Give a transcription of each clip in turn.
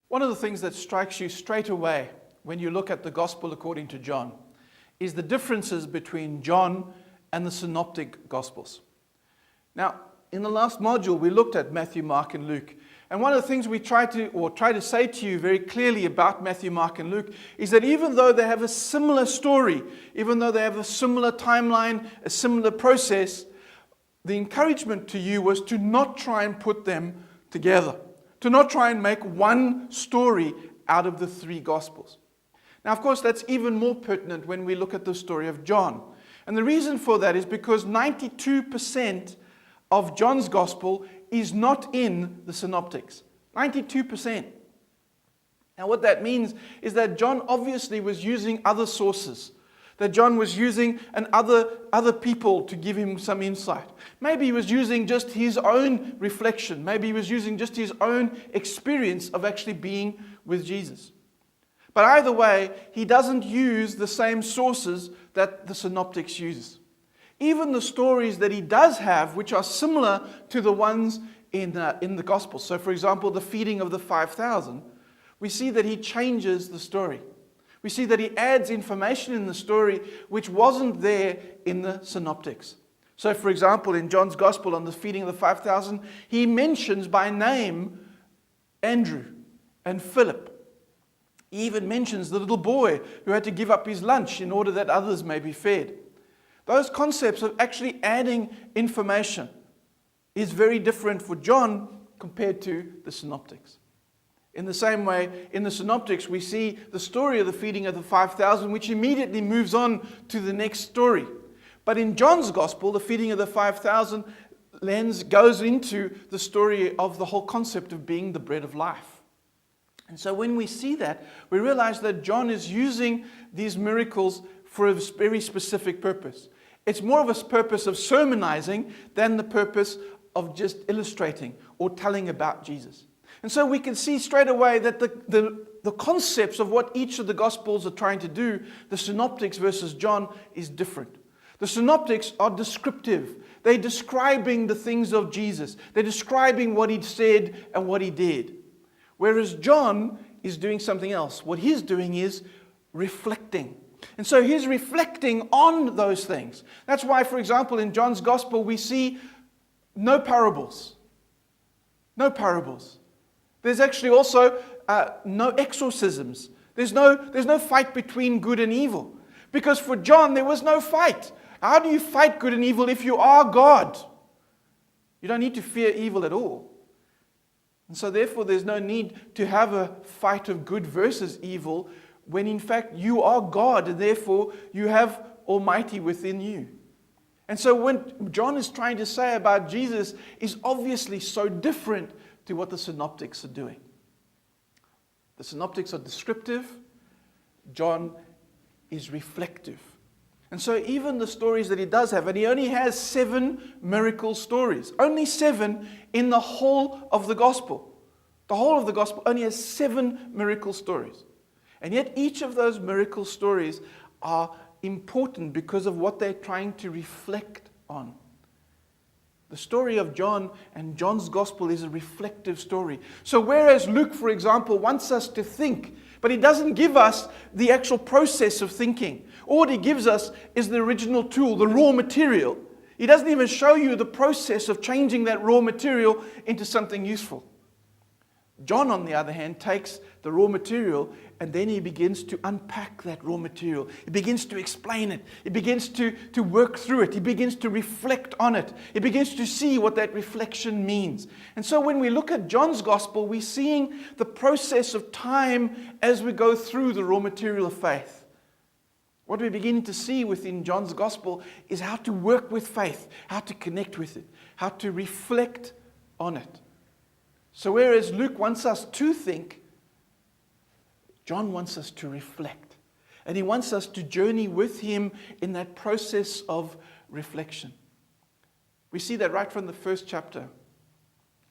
One of the things that strikes you straight away when you look at the Gospel according to John is the differences between John and the Synoptic Gospels. Now, in the last module, we looked at Matthew, Mark, and Luke. And one of the things we try to say to you very clearly about Matthew, Mark, and Luke is that even though they have a similar story, even though they have a similar timeline, a similar process, the encouragement to you was to not try and put them together, to not try and make one story out of the three Gospels. Now, of course, that's even more pertinent when we look at the story of John. And the reason for that is because 92% of John's Gospel is not in the Synoptics. 92%. Now, what that means is that John obviously was using other sources, that John was using other people to give him some insight. Maybe he was using just his own reflection. Maybe he was using just his own experience of actually being with Jesus. But either way, he doesn't use the same sources that the Synoptics uses. Even the stories that he does have, which are similar to the ones in the Gospel. So, for example, the feeding of the 5,000, we see that he changes the story. We see that he adds information in the story which wasn't there in the Synoptics. So, for example, in John's Gospel on the feeding of the 5,000, he mentions by name Andrew and Philip. He even mentions the little boy who had to give up his lunch in order that others may be fed. Those concepts of actually adding information is very different for John compared to the Synoptics. In the same way, in the Synoptics, we see the story of the feeding of the 5,000, which immediately moves on to the next story. But in John's Gospel, the feeding of the 5,000 lens goes into the story of the whole concept of being the bread of life. And so when we see that, we realize that John is using these miracles for a very specific purpose. It's more of a purpose of sermonizing than the purpose of just illustrating or telling about Jesus. And so we can see straight away that the concepts of what each of the Gospels are trying to do, the Synoptics versus John, is different. The Synoptics are descriptive. They're describing the things of Jesus. They're describing what he said and what he did. Whereas John is doing something else. What he's doing is reflecting. And so he's reflecting on those things. That's why, for example, in John's Gospel, we see no parables. No parables. There's actually also no exorcisms. There's no fight between good and evil. Because for John, there was no fight. How do you fight good and evil if you are God? You don't need to fear evil at all. And so therefore, there's no need to have a fight of good versus evil when in fact you are God, and therefore you have Almighty within you. And so what John is trying to say about Jesus is obviously so different to what the Synoptics are doing. The Synoptics are descriptive. John is reflective. And so even the stories that he does have, and he only has 7 miracle stories, only 7 in the whole of the Gospel. The whole of the Gospel only has 7 miracle stories. And yet each of those miracle stories are important because of what they're trying to reflect on. The story of John and John's Gospel is a reflective story. So whereas Luke, for example, wants us to think, but he doesn't give us the actual process of thinking. All he gives us is the original tool, the raw material. He doesn't even show you the process of changing that raw material into something useful. John, on the other hand, takes the raw material and then he begins to unpack that raw material. He begins to explain it. He begins to work through it. He begins to reflect on it. He begins to see what that reflection means. And so when we look at John's Gospel, we're seeing the process of time as we go through the raw material of faith. What we begin to see within John's Gospel is how to work with faith, how to connect with it, how to reflect on it. So whereas Luke wants us to think, John wants us to reflect. And he wants us to journey with him in that process of reflection. We see that right from the first chapter.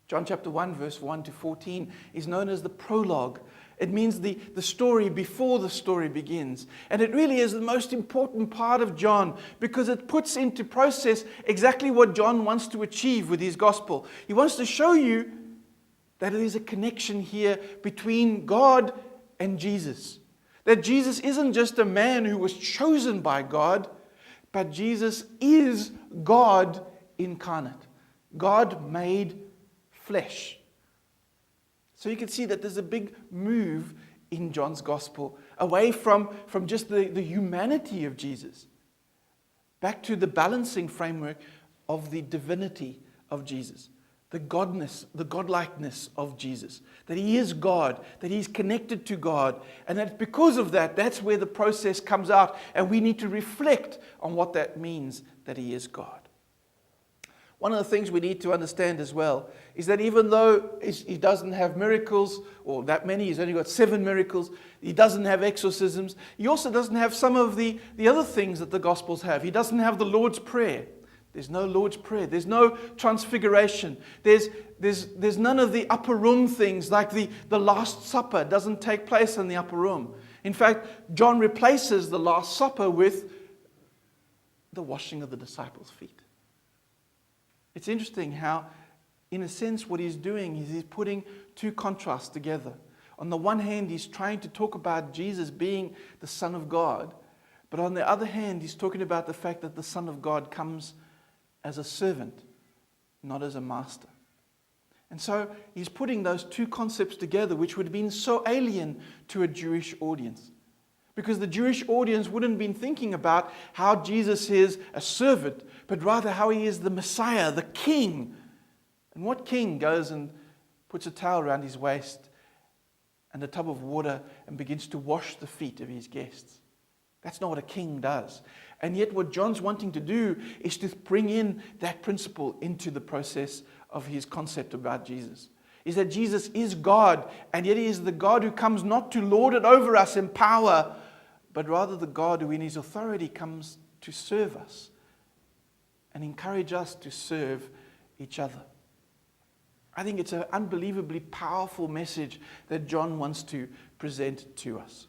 John chapter 1, verse 1 to 14 is known as the prologue. It means the story before the story begins. And it really is the most important part of John because it puts into process exactly what John wants to achieve with his gospel. He wants to show you that there is a connection here between God and Jesus. That Jesus isn't just a man who was chosen by God, but Jesus is God incarnate. God made flesh. So you can see that there's a big move in John's gospel away from just the humanity of Jesus, back to the balancing framework of the divinity of Jesus, the godness, the godlikeness of Jesus, that he is God, that he's connected to God, and that because of that, that's where the process comes out, and we need to reflect on what that means, that he is God. One of the things we need to understand as well is that even though he doesn't have miracles, or that many, he's only got 7 miracles, he doesn't have exorcisms, he also doesn't have some of the other things that the Gospels have. He doesn't have the Lord's Prayer. There's no Lord's Prayer. There's no transfiguration. There's none of the upper room things, like the Last Supper doesn't take place in the upper room. In fact, John replaces the Last Supper with the washing of the disciples' feet. It's interesting how, in a sense, what he's doing is he's putting two contrasts together. On the one hand, he's trying to talk about Jesus being the Son of God. But on the other hand, he's talking about the fact that the Son of God comes as a servant, not as a master. And so he's putting those two concepts together, which would have been so alien to a Jewish audience. Because the Jewish audience wouldn't have been thinking about how Jesus is a servant, but rather how he is the Messiah, the King. And what king goes and puts a towel around his waist and a tub of water and begins to wash the feet of his guests? That's not what a king does. And yet what John's wanting to do is to bring in that principle into the process of his concept about Jesus. Is that Jesus is God, and yet he is the God who comes not to lord it over us in power, but rather the God who in his authority comes to serve us and encourage us to serve each other. I think it's an unbelievably powerful message that John wants to present to us.